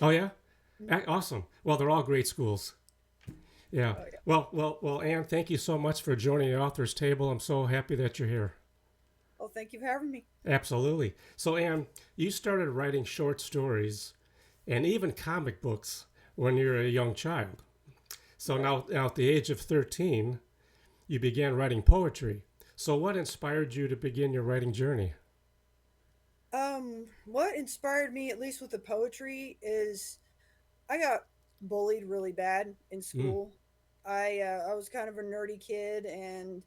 Oh yeah, Mhm. Awesome. Well, they're all great schools. Yeah. Oh yeah. Well, Anne, thank you so much for joining the author's table. I'm so happy that you're here. Well, thank you for having me. Absolutely. So, Anne, you started writing short stories and even comic books when you were a young child. So Right. now at the age of 13, you began writing poetry. So, what inspired you to begin your writing journey? What inspired me, at least with the poetry, is I got bullied really bad in Mm. school. I was kind of a nerdy kid, and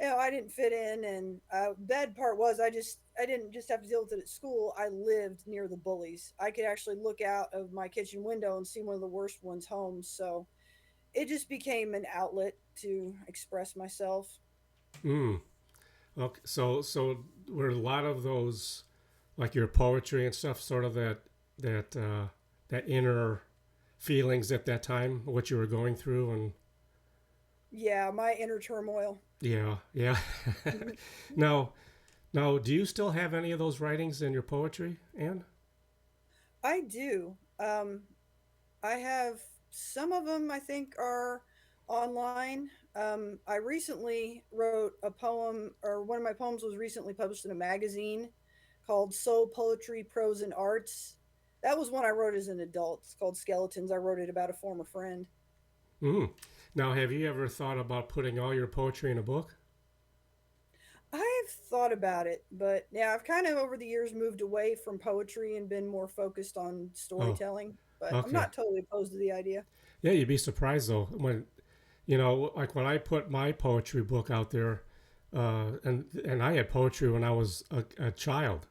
I didn't fit in. And bad part was I didn't just have to deal with it at school. I lived near the bullies. I could actually look out of my kitchen window and see one of the worst ones home. So it just became an outlet to express myself. Mm. Okay. So were a lot of those like your poetry and stuff sort of that that inner feelings at that time, what you were going through, and Yeah, my inner turmoil. yeah, yeah. now, now, do you still have any of those writings in your poetry, Anne? I do. I have some of them. I think are online. I recently wrote a poem, or one of my poems was recently published in a magazine called "Soul Poetry, Prose, and Arts." That was one I wrote as an adult. It's called Skeletons. I wrote it about a former friend. Mm. Now, have you ever thought about putting all your poetry in a book? I've thought about it, but yeah, I've kind of over the years moved away from poetry and been more focused on Oh, storytelling. But I'm okay. not totally opposed to the idea. Yeah, you'd be surprised though when like when I put my poetry book out there, and I had poetry when I was a child,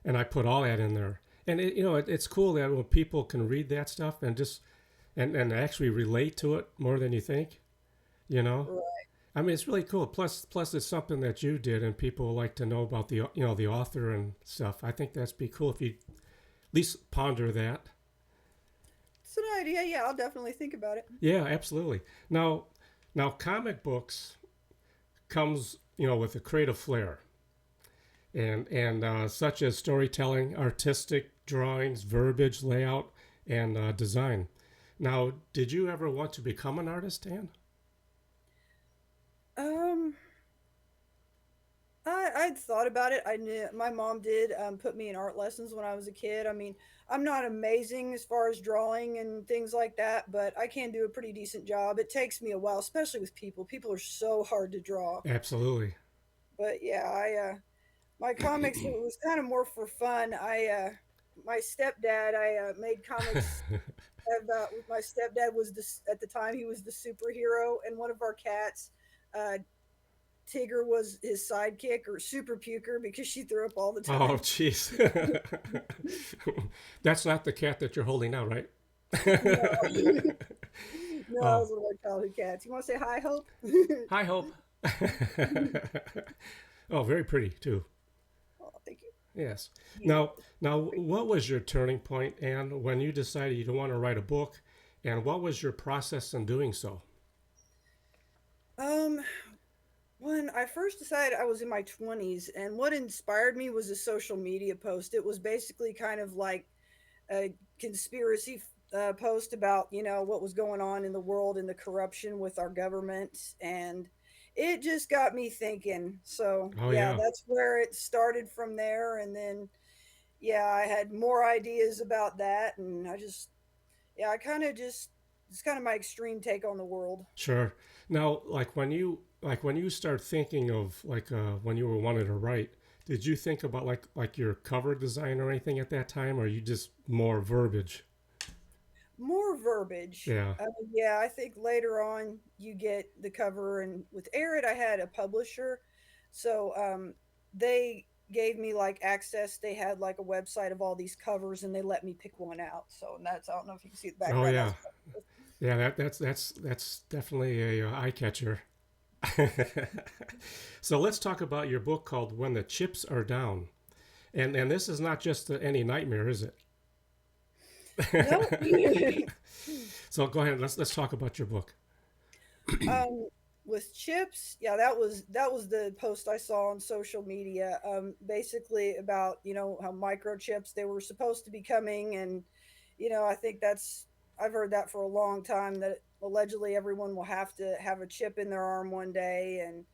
and I put all that in there. And it's cool that when people can read that stuff and just and actually relate to it more than you think. You know, Right. I mean, it's really cool. Plus, it's something that you did, and people like to know about the author and stuff. I think that's be cool if you at least ponder that. It's an idea. Yeah, I'll definitely think about it. Yeah, absolutely. Now, now comic books comes with a creative flair and such as storytelling, artistic drawings, verbiage, layout, and design. Now, did you ever want to become an artist, Dan? Um, I'd thought about it. I knew my mom did put me in art lessons when I was a kid. I mean, I'm not amazing as far as drawing and things like that, but I can do a pretty decent job. It takes me a while, especially with people. People are so hard to draw. Absolutely. But yeah, I my comics it was kind of more for fun. I my stepdad I made comics about with my stepdad was this at the time he was the superhero, and one of our cats uh Tigger was his sidekick or super puker because she threw up all the Oh, time. jeez. That's not the cat that you're holding now, right? No. No, that Oh, was one of our childhood cats. You want to say hi, Hope? hi, Hope. Oh, very pretty too. Oh, thank you. Yes. You Now, what was your turning point, and when you decided you don't want to write a book, and what was your process in doing so? um when I first decided I was in my 20s, and what inspired me was a social media post. It was basically kind of like a conspiracy post about what was going on in the world and the corruption with our government, and it just got me thinking. So Oh yeah, yeah, that's where it started from there, and then yeah, I had more ideas about that, and yeah, I kind of just it's kind of my extreme take on the world. sure. Now, like when you start thinking of like when you were wanting to write, did you think about like your cover design or anything at that time, or you just more verbiage? More verbiage. Yeah. Yeah, I think later on you get the cover, and with Arid, I had a publisher, so they gave me like access. They had like a website of all these covers, and they let me pick one out. So and that's I don't know if you can see the Oh background. yeah. That's Yeah. That's definitely a eye catcher. So let's talk about your book called "When the Chips Are Down," and this is not just any nightmare, is it? no. So go ahead. Let's talk about your book. um, with chips, yeah, that was the post I saw on social media. Basically about how microchips they were supposed to be coming, and I think I've heard that for a long time that allegedly everyone will have to have a chip in their arm one day. And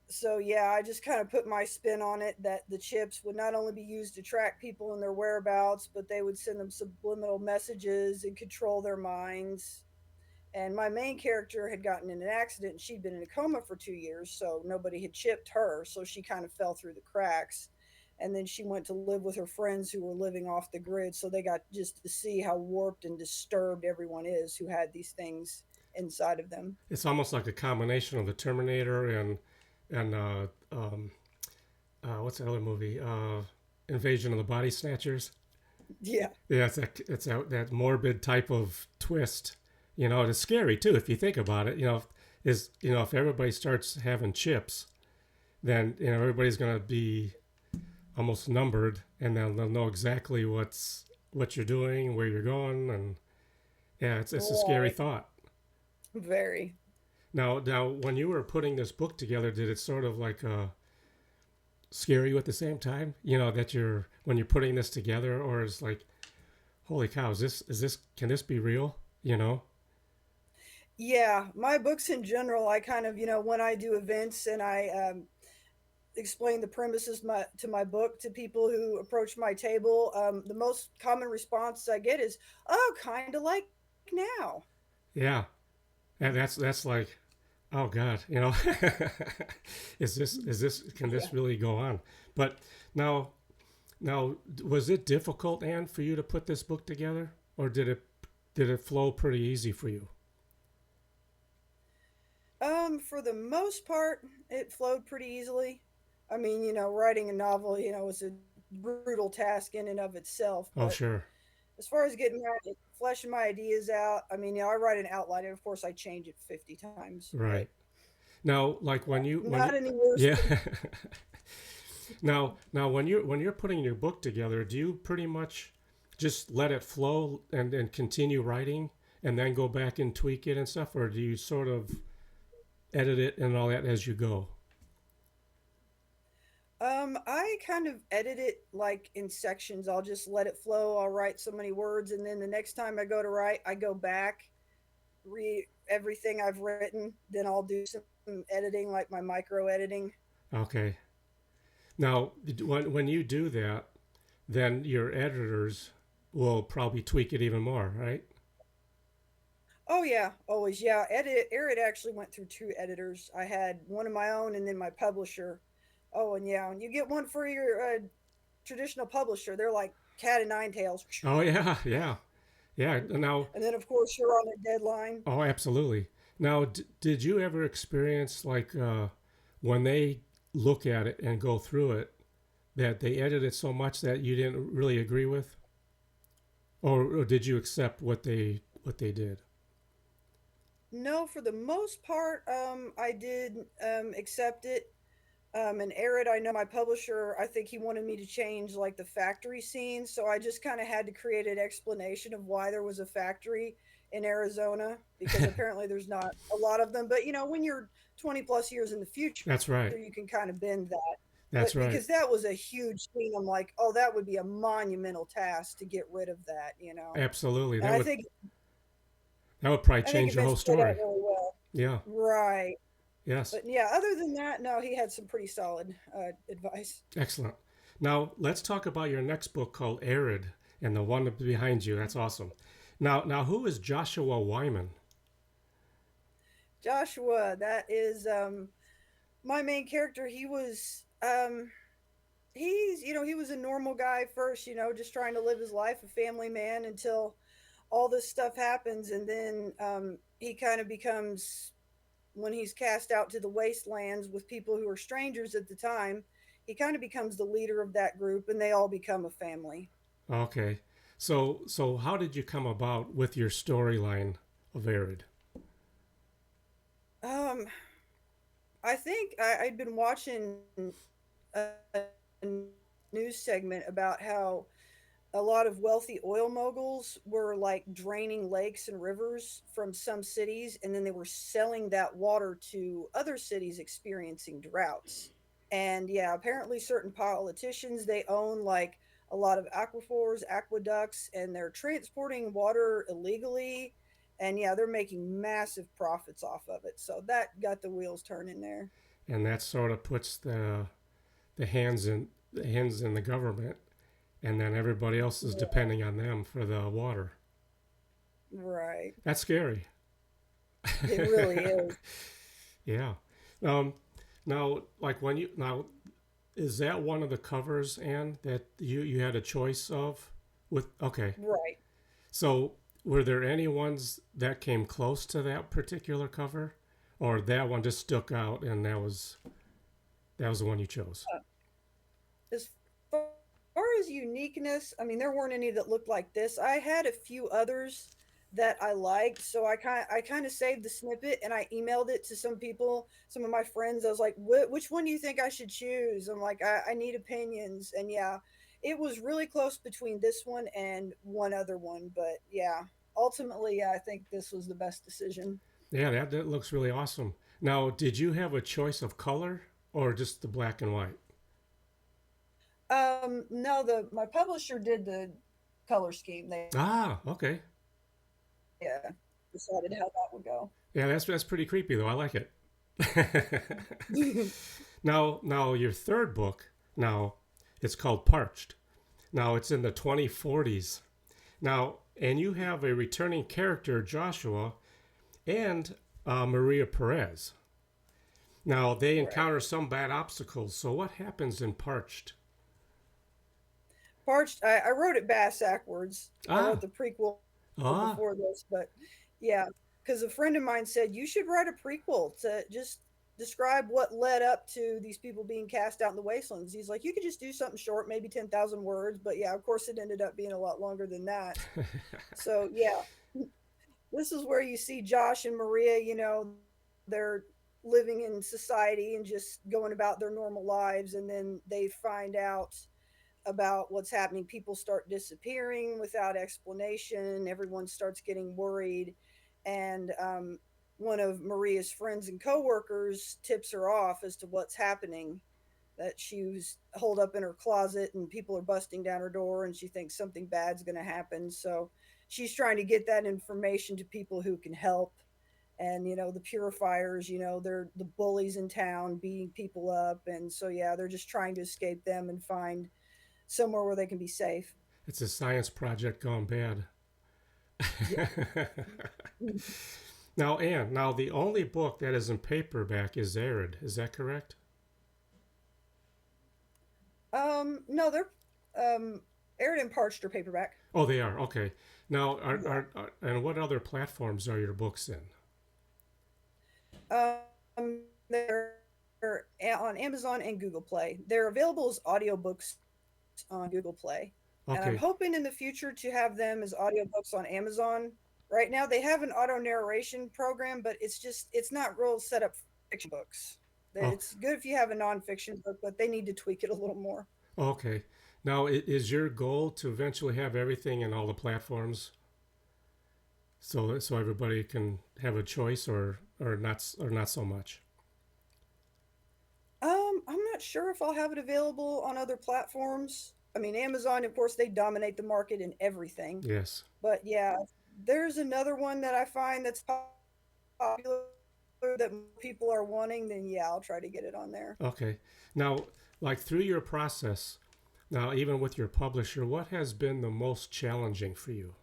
so, yeah, I just kind of put my spin on it that the chips would not only be used to track people and their whereabouts, but they would send them subliminal messages and control their minds. And my main character had gotten in an accident and she'd been in a coma for 2 years, so nobody had chipped her. So she kind of fell through the cracks. And then she went to live with her friends who were living off the grid. So they got just to see how warped and disturbed everyone is who had these things inside of them. It's almost like a combination of the Terminator and what's that other movie? Invasion of the Body Snatchers. Yeah. Yeah, that morbid type of twist. It's scary too if you think about it. If everybody starts having chips, then everybody's gonna be almost numbered, and then they'll know exactly what you're doing, where you're going, and yeah, it's a scary Right. thought. Very. Now, when you were putting this book together, did it sort of like scare you at the same time? That you're when you're putting this together, or is like, holy cow, is this can this be real? Yeah, my books in general, I kind of, when I do events and I explain the premises to my book to people who approach my table, the most common response I get is, "Oh, kind of like now." Yeah, and that's like, oh God, is this can Yeah. this really go on? But now now was it difficult, Anne, for you to put this book together, or did it flow pretty easy for you? For the most part, it flowed pretty easily. I mean, writing a novel, is a brutal task in and of itself. Oh But sure, as far as fleshing my ideas out, I mean, I write an outline, and of course, I change it 50 times. But right. Now, like when you not any worse yeah. than Now when you're putting your book together, do you pretty much just let it flow and continue writing and then go back and tweak it and stuff, or do you sort of edit it and all that as you go? I kind of edit it like in sections. I'll just let it flow. I'll write so many words, and then the next time I go to write, I go back, read everything I've written. Then I'll do some editing, like my micro editing. Okay. Now, when you do that, then your editors will probably tweak it even more, right? Oh yeah, always. Yeah, Edit actually went through two editors. I had one of my own, and then my publisher. Oh, and yeah, and you get one for your traditional publisher. They're like cat and nine tails. Oh yeah, yeah, yeah. Now, And then of course you're on a deadline. oh, absolutely. Now, did you ever experience like when they look at it and go through it that they edit it so much that you didn't really agree with, or did you accept what they did? No, for the most part, I did accept it. And Arid, I know my publisher, I think he wanted me to change like the factory scene. So I just kind of had to create an explanation of why there was a factory in Arizona because apparently there's not a lot of them. But when you're 20 plus years in the future, That's right. you can kind of bend that. That's But right. because that was a huge scene, I'm like, oh, that would be a monumental task to get rid of that. Absolutely. And That would that would probably I think change it your whole eventually played out story. really well. Yeah. Right. Yes. But yeah, other than that, no, he had some pretty solid advice. Excellent. Now let's talk about your next book called Arid and the one behind you. That's awesome. Now, who is Joshua Wyman? Joshua, that is my main character. He was a normal guy first, just trying to live his life, a family man until all this stuff happens, and then he kind of becomes when he's cast out to the wastelands with people who are strangers at the time. He kind of becomes the leader of that group, and they all become a family. Okay. So how did you come about with your storyline of Arid? Um, I think I'd been watching a news segment about how a lot of wealthy oil moguls were like draining lakes and rivers from some cities, and then they were selling that water to other cities experiencing droughts. And yeah, apparently certain politicians, they own like a lot of aquifers, aqueducts, and they're transporting water illegally. And yeah, they're making massive profits off of it. So that got the wheels turning there. And that sort of puts the hands in the government, and then everybody else is Yeah, depending on them for the water. right. That's scary. It really is. Yeah. Um, now, like when you now, is that one of the covers, Anne, that you had a choice of? With okay, Right. so were there any ones that came close to that particular cover, or that one just stuck out and that was the one you chose? As far as uniqueness, I mean, there weren't any that looked like this. I had a few others that I liked, so I kind of saved the snippet and I emailed it to some people, some of my friends. I was like, which one do you think I should choose?" I'm like, I need opinions, and yeah, it was really close between this one and one other one, but yeah, ultimately, yeah, I think this was the best decision. Yeah, that looks really awesome. Now, did you have a choice of color or just the black and white? No, the my publisher did the color scheme. They Ah, okay. decided how that would go. Yeah, that's pretty creepy though. I like it. Now your third book, now it's called Parched. Now it's in the 2040s. Now, and you have a returning character, Joshua, and Maria Perez. Now they Right. encounter some bad obstacles. So what happens in Parched? Parched. I wrote it backwards. I wrote Ah, the prequel ah, before this, but yeah, because a friend of mine said you should write a prequel to just describe what led up to these people being cast out in the wastelands. He's like, you could just do something short, maybe 10,000 words, but yeah, of course, it ended up being a lot longer than that. So yeah, this is where you see Josh and Maria. They're living in society and just going about their normal lives, and then they find out about what's happening. People start disappearing without explanation. Everyone starts getting worried. And one of Maria's friends and coworkers tips her off as to what's happening, that she was holed up in her closet and people are busting down her door and she thinks something bad's going to happen. So she's trying to get that information to people who can help. And the purifiers, they're the bullies in town beating people up, and so yeah, they're just trying to escape them and find somewhere where they can be safe. it's a science project gone bad. Yeah. Now, Anne, now the only book that is in paperback is Arid. Is that correct? No, they're aired and parched or paperback. Oh, they are. Okay. Now, Yeah. and what other platforms are your books in? They're on Amazon and Google Play. They're available as audiobooks on Google Play. And I'm Okay. hoping in the future to have them as audiobooks on Amazon. Right now they have an auto narration program, but it's not real set up for fiction books. Oh, It's good if you have a nonfiction book, but they need to tweak it a little more. okay. Now, is your goal to eventually have everything in all the platforms, so everybody can have a choice, or not so much? I'm not sure if I'll have it available on other platforms. I mean, Amazon, of course, they dominate the market in everything. Yes. But yeah, there's another one that I find that's popular that people are wanting, then yeah, I'll try to get it on there. Okay. Now, like through your process, now even with your publisher, what has been the most challenging for you?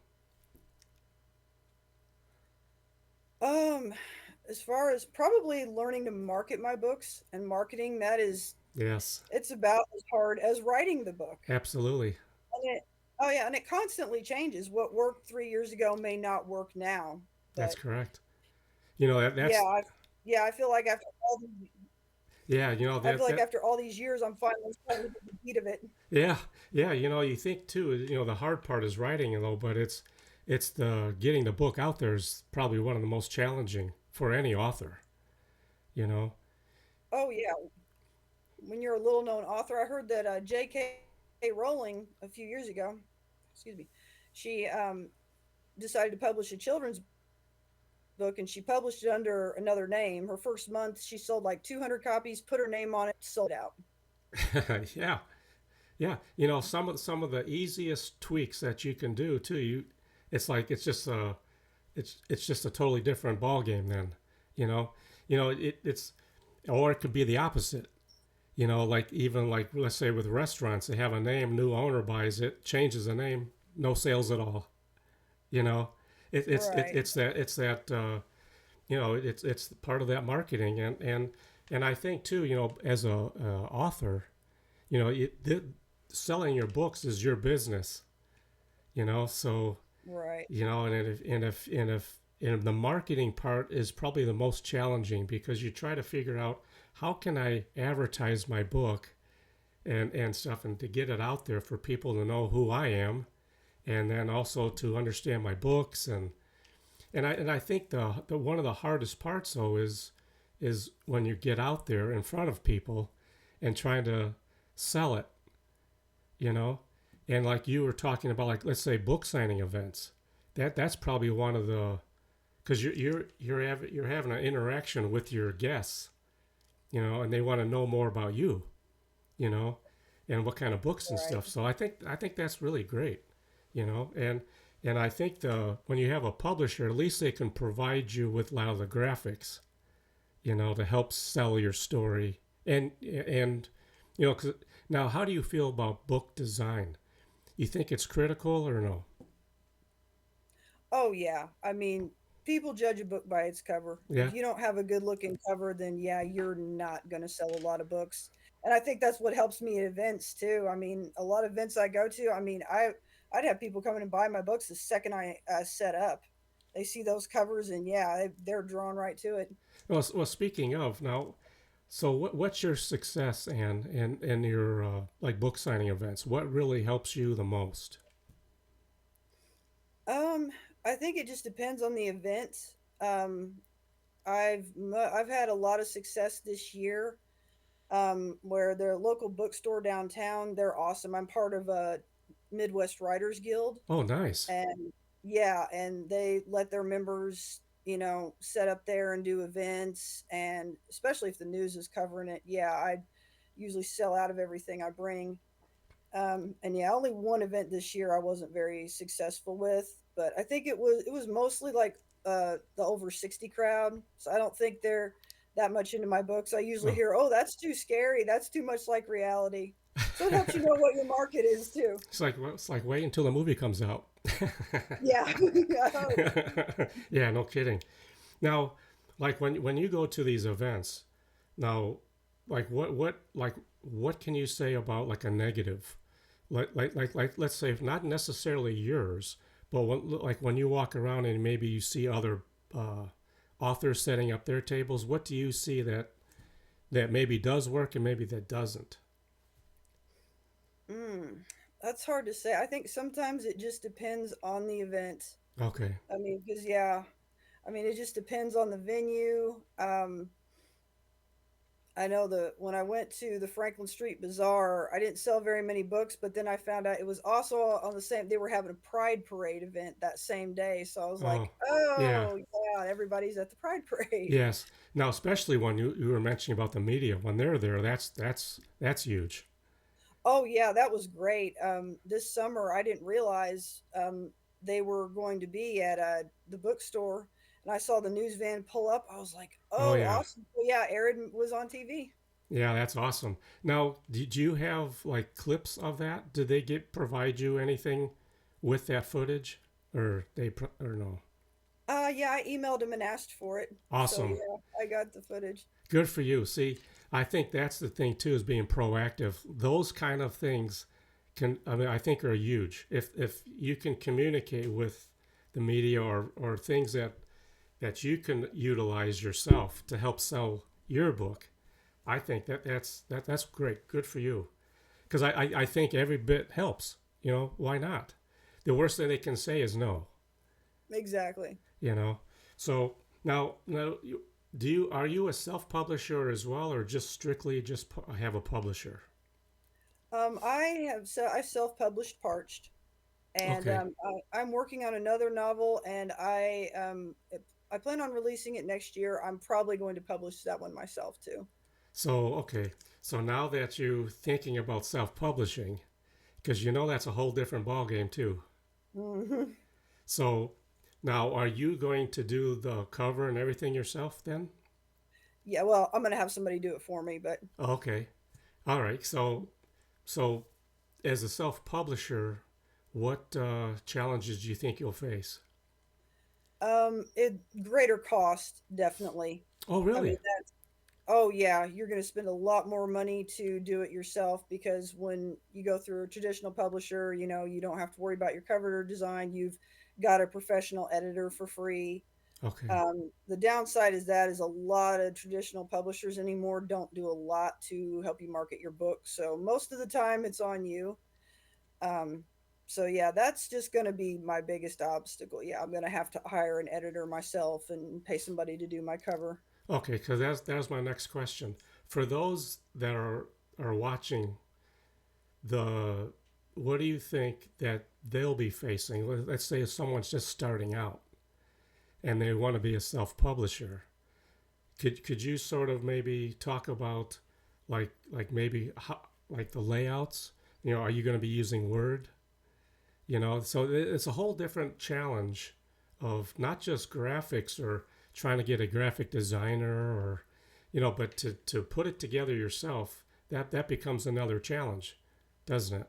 Um, as far as probably learning to market my books, and marketing, that is, Yes, it's about as hard as writing the book. absolutely. And oh yeah, and it constantly changes. What worked 3 years ago may not work now. That's But correct. You know yeah, that's yeah, I feel like yeah. after all these years, I'm finally starting to get the beat of it. Yeah, yeah. You think too. The hard part is writing, though, but it's the getting the book out there is probably one of the most challenging for any author. You know. Oh yeah, when you're a little known author, I heard that J.K. Rowling a few years ago, excuse me, she decided to publish a children's book, and she published it under another name. Her first month, she sold like 200 copies, put her name on it, sold out. Yeah, Yeah, you know, some of the easiest tweaks that you can do too. It's like it's just a totally different ball game then. You know, it's or it could be the opposite. You know, like even like let's say with restaurants, they have a name, new owner buys it, changes the name, no sales at all. You know, Right. it's that you know it's part of that marketing and I think too, you know, as a author, you know, selling your books is your business. You know, so Right. you know, and the marketing part is probably the most challenging because you try to figure out how can I advertise my book and stuff and to get it out there for people to know who I am and then also to understand my books and I think the one of the hardest parts though is when you get out there in front of people and trying to sell it, you know, and like you were talking about, like let's say book signing events, that's probably one of the because you're having an interaction with your guests, you know, and they want to know more about you, you know, and what kind of books and Right. stuff. So I think that's really great, you know, and I think the when you have a publisher, at least they can provide you with a lot of the graphics, you know, to help sell your story and you know, 'cause, now how do you feel about book design? You think it's critical or no? Oh yeah. I mean, people judge a book by its cover. Yeah. If you don't have a good looking cover, then yeah, you're not going to sell a lot of books. And I think that's what helps me at events too. I mean, a lot of events I go to, I mean, I'd have people come in and buy my books the second I set up. They see those covers and yeah, they're drawn right to it. Well, speaking of now, so what's your success and your like book signing events? What really helps you the most? Um, I think it just depends on the event. Um, I've had a lot of success this year. Where their local bookstore downtown, they're awesome. I'm part of a Midwest Writers Guild, Oh, nice. and yeah, and they let their members, you know, set up there and do events, and especially if the news is covering it, yeah, I usually sell out of everything I bring. And yeah, only one event this year I wasn't very successful with, but I think it was mostly like the over 60 crowd. So I don't think they're that much into my books. I usually Oh, hear, "Oh, that's too scary. That's too much like reality." So it helps you know what your market is too. it's like wait until the movie comes out. Yeah, I hope. Yeah, no kidding. Now, like when you go to these events, now, like what can you say about like a negative, like let's say not necessarily yours, but like when you walk around and maybe you see other uh, authors setting up their tables, what do you see that maybe does work and maybe that doesn't? Mm, that's hard to say. I think sometimes it just depends on the event. Okay. I mean, because yeah, I mean, it just depends on the venue. I know the when I went to the Franklin Street Bazaar, I didn't sell very many books, but then I found out it was also on the same they were having a Pride Parade event that same day. So I was Oh, like, yeah. "Oh, yeah, everybody's at the Pride Parade." Yes. Now, especially when you were mentioning about the media, when they're there, that's huge. Oh, yeah, that was great. This summer I didn't realize they were going to be at the bookstore, and I saw the news van pull up. I was like, Oh "Oh, yeah, awesome!" Well, yeah, Aaron was on TV. yeah, that's awesome. Now, did you have like clips of that? Did they get provide you anything with that footage, or or no? Yeah, I emailed him and asked for it. So Awesome. yeah, I got the footage. Good for you. See, I think that's the thing too is being proactive. Those kind of things I mean I think are huge. If you can communicate with the media or things that you can utilize yourself to help sell your book, I think that's great. Good for you. Because I think every bit helps. You know, why not? The worst thing they can say is no. Exactly. You know, so now do you are you a self publisher as well, or just strictly just have a publisher? I self-published Parched, and Okay, I'm working on another novel, and I plan on releasing it next year. I'm probably going to publish that one myself too. so now that you're thinking about self publishing, because you know that's a whole different ball game too. Hmm. So now, are you going to do the cover and everything yourself then? Yeah, well, I'm gonna have somebody do it for me, but Okay, all right. So as a self-publisher, what challenges do you think you'll face? it greater cost definitely. Oh, I mean, really? oh yeah, you're going to spend a lot more money to do it yourself because when you go through a traditional publisher, you don't have to worry about your cover design. You've got a professional editor for free. Okay. The downside is that is a lot of traditional publishers anymore don't do a lot to help you market your book. So most of the time it's on you. Um, so yeah, that's just going to be my biggest obstacle. Yeah, I'm going to have to hire an editor myself and pay somebody to do my cover. Okay, because that's my next question. For those that are watching the, what do you think that they'll be facing? Let's say if someone's just starting out and they want to be a self-publisher. Could you sort of maybe talk about like maybe how, like the layouts? You know, are you going to be using Word? You know, so it's a whole different challenge of not just graphics or trying to get a graphic designer or but to put it together yourself, that becomes another challenge, doesn't it?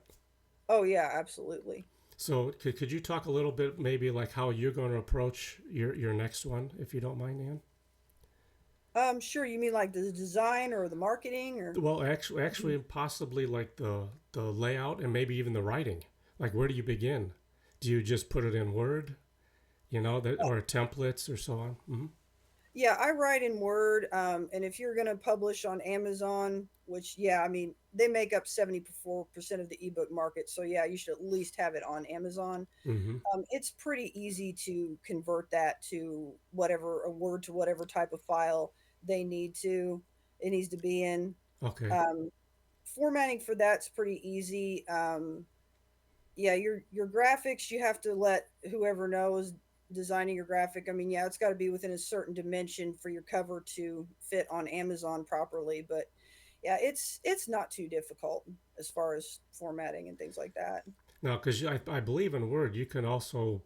Oh yeah, absolutely. So could you talk a little bit maybe like how you're going to approach your next one, if you don't mind, Ann? Sure. You mean like the design or the marketing or? Well, actually, possibly like the layout and maybe even the writing. Like, where do you begin? Do you just put it in Word, that or templates or so on? Yeah, I write in Word. And if you're going to publish on Amazon, which, yeah, I mean, they make up 74% of the ebook market. So, yeah, you should at least have it on Amazon. Mm-hmm. It's pretty easy to convert that to whatever, a Word to whatever type of file they need to, it needs to be in. Okay. Um, Formatting for that's pretty easy. Yeah, your graphics, you have to let whoever knows designing your graphic. I mean, yeah, it's got to be within a certain dimension for your cover to fit on Amazon properly, but yeah, it's not too difficult as far as formatting and things like that. Now, because I believe in Word, you can also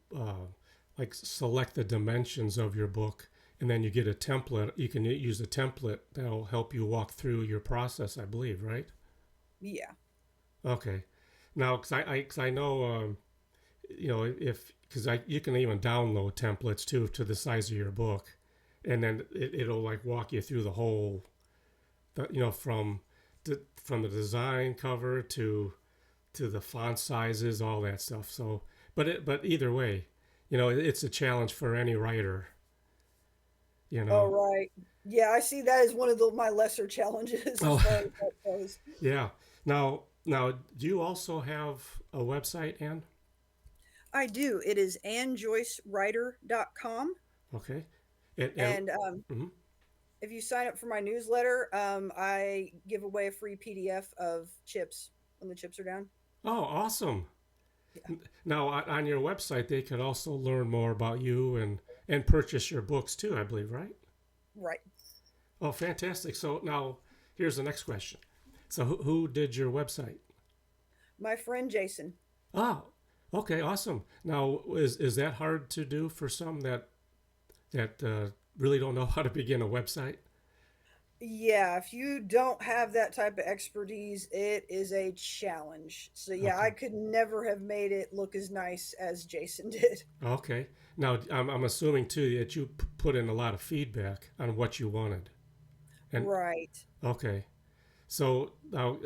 like select the dimensions of your book, and then you get a template. You can use a template that'll help you walk through your process. I believe, right? Yeah. Okay. Now, cause I know if because I you can even download templates too to the size of your book, and then it'll like walk you through the whole, from the design cover to the font sizes, all that stuff. So, but either way, it's a challenge for any writer. You Oh, know. right. Yeah, I see that as one of my lesser challenges as Oh, far as that goes. yeah. Now, do you also have a website, Ann? I do. It is annjoycewriter.com. Okay. And And mhm. if you sign up for my newsletter, I give away a free PDF of chips when the chips are down. Oh, awesome. Yeah, Now, on your website, they could also learn more about you and purchase your books too, I believe, right? right. Oh, fantastic. So now here's the next question. So who did your website? My friend Jason. Oh, okay, awesome. Now, is that hard to do for some that really don't know how to begin a website? Yeah, if you don't have that type of expertise, it is a challenge. So yeah, I Okay. could never have made it look as nice as Jason did. Okay. Now, I'm assuming too that you put in a lot of feedback on what you wanted. And Right. okay. So now,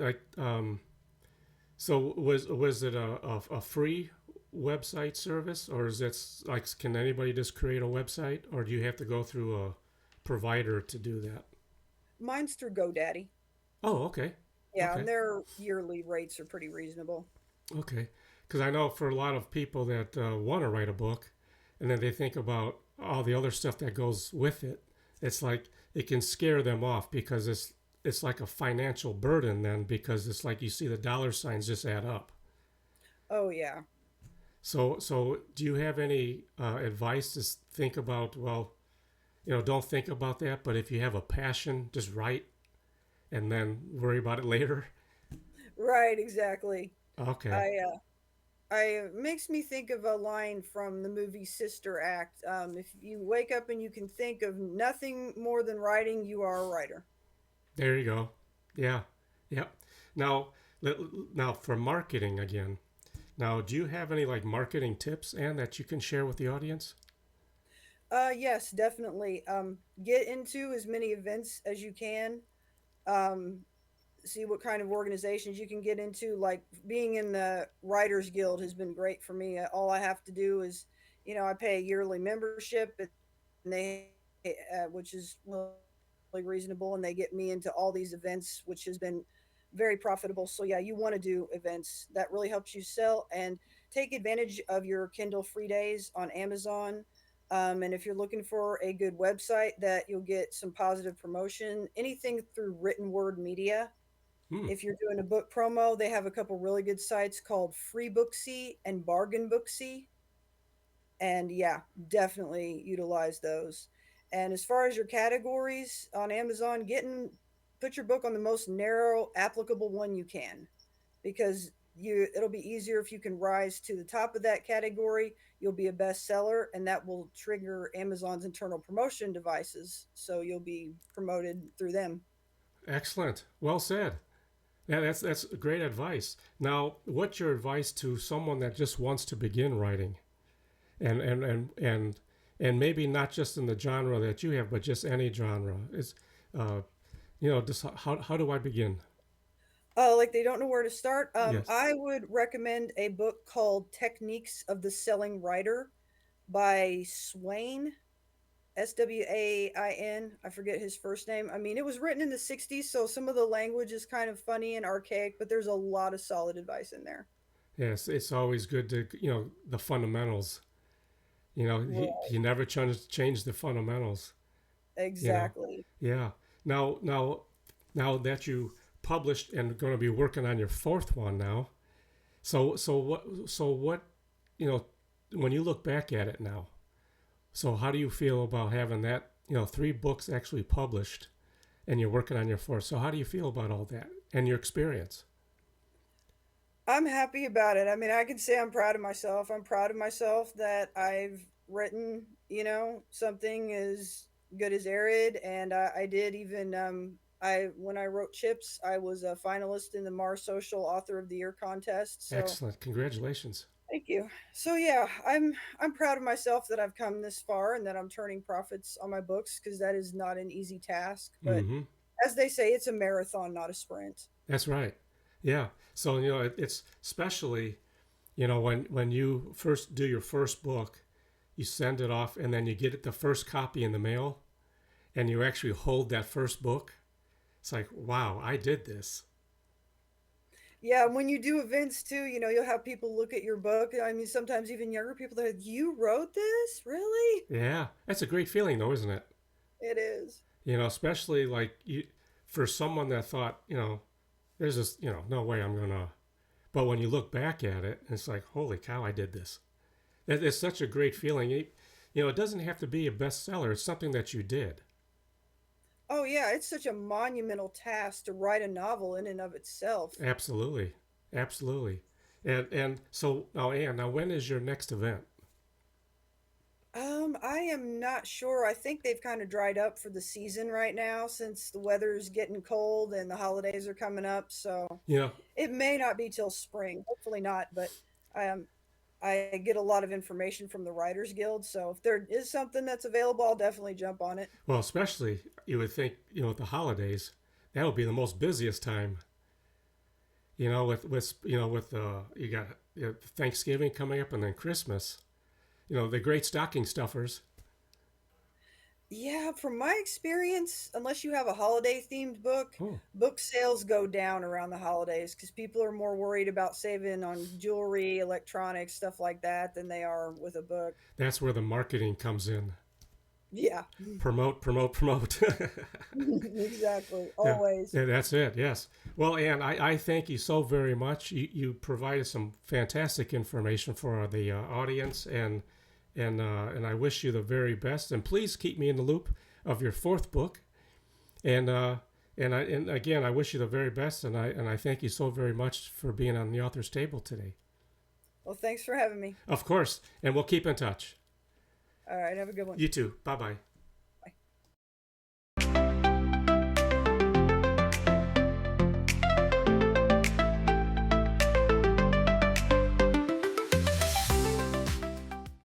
so was it a free website service, or is it like can anybody just create a website, or do you have to go through a provider to do that? Mine's through GoDaddy. Oh, okay, Yeah, okay, and their yearly rates are pretty reasonable. okay. Because I know for a lot of people that want to write a book, and then they think about all the other stuff that goes with it, it's like it can scare them off because it's like a financial burden then because it's like you see the dollar signs just add up. Oh yeah. So do you have any advice to think about? Well, don't think about that, but if you have a passion, just write and then worry about it later. Right, exactly. Okay. I makes me think of a line from the movie Sister Act. If you wake up and you can think of nothing more than writing, you are a writer. There you go. Yeah. Yep. Now, now for marketing again. Now, do you have any like marketing tips, Anne, that you can share with the audience? Yes, definitely. Get into as many events as you can. Um, See what kind of organizations you can get into. Like being in the Writers Guild has been great for me. All I have to do is, I pay a yearly membership, and they, which is really reasonable, and they get me into all these events, which has been very profitable. So yeah, you want to do events that really helps you sell and take advantage of your Kindle free days on Amazon. And if you're looking for a good website that you'll get some positive promotion, anything through written word media. Hmm. If you're doing a book promo, they have a couple really good sites called Free Booksy and Bargain Booksy. And yeah, definitely utilize those. And as far as your categories on Amazon, put your book on the most narrow applicable one you can, because it'll be easier if you can rise to the top of that category. You'll be a bestseller, and that will trigger Amazon's internal promotion devices, so you'll be promoted through them. Excellent. Well said. Yeah, that's great advice. Now, what's your advice to someone that just wants to begin writing, and maybe not just in the genre that you have, but just any genre? Uh, just how do I begin? Oh, like they don't know where to start. Yes. I would recommend a book called Techniques of the Selling Writer by Swain, Swain. I forget his first name. I mean, it was written in the 60s, so some of the language is kind of funny and archaic, but there's a lot of solid advice in there. Yes, it's always good to the fundamentals. He Right. never changed the fundamentals. You know, Exactly. yeah. Now that you published and going to be working on your fourth one now. So what you know when you look back at it now. So how do you feel about having that three books actually published and you're working on your fourth? So how do you feel about all that and your experience? I'm happy about it. I mean, I can say I'm proud of myself. I'm proud of myself that I've written, something as good as Arid, and I did even I when I wrote Chips, I was a finalist in the Mars Social Author of the Year contest. So Excellent. Congratulations. thank you. So yeah, I'm proud of myself that I've come this far and that I'm turning profits on my books, because that is not an easy task. But Mm-hmm. as they say, it's a marathon, not a sprint. That's right. Yeah. So it's especially when you first do your first book, you send it off and then you get it the first copy in the mail and you actually hold that first book. It's like, wow, I did this. Yeah, when you do events too, you'll have people look at your book. I mean, sometimes even younger people, they're like, "You wrote this? Really?" Yeah, that's a great feeling though, isn't it? It is. Especially like for someone that thought, there's this, no way I'm gonna. But when you look back at it, it's like, holy cow, I did this. It's such a great feeling. It doesn't have to be a bestseller. It's something that you did. Oh yeah, it's such a monumental task to write a novel in and of itself. Absolutely, absolutely. And so now, Anne, now when is your next event? I am not sure. I think they've kind of dried up for the season right now since the weather's getting cold and the holidays are coming up. So You know, it may not be till spring. Hopefully not, but um, I get a lot of information from the Writers Guild. So if there is something that's available, I'll definitely jump on it. well, especially you would think, with the holidays, that'll be the most busiest time. With you got Thanksgiving coming up and then Christmas. The great stocking stuffers. Yeah, from my experience, unless you have a holiday themed book, Oh, book sales go down around the holidays because people are more worried about saving on jewelry, electronics, stuff like that than they are with a book. that's where the marketing comes in. Yeah, Promote, promote, promote. exactly. Yeah, Always. yeah, that's it. Yes. Well, Anne, I thank you so very much. You provided some fantastic information for the audience, and I wish you the very best. And please keep me in the loop of your fourth book. And And again, I wish you the very best, and I thank you so very much for being on the author's table today. Well, thanks for having me. Of course, and we'll keep in touch. All right, have a good one. You too. Bye bye.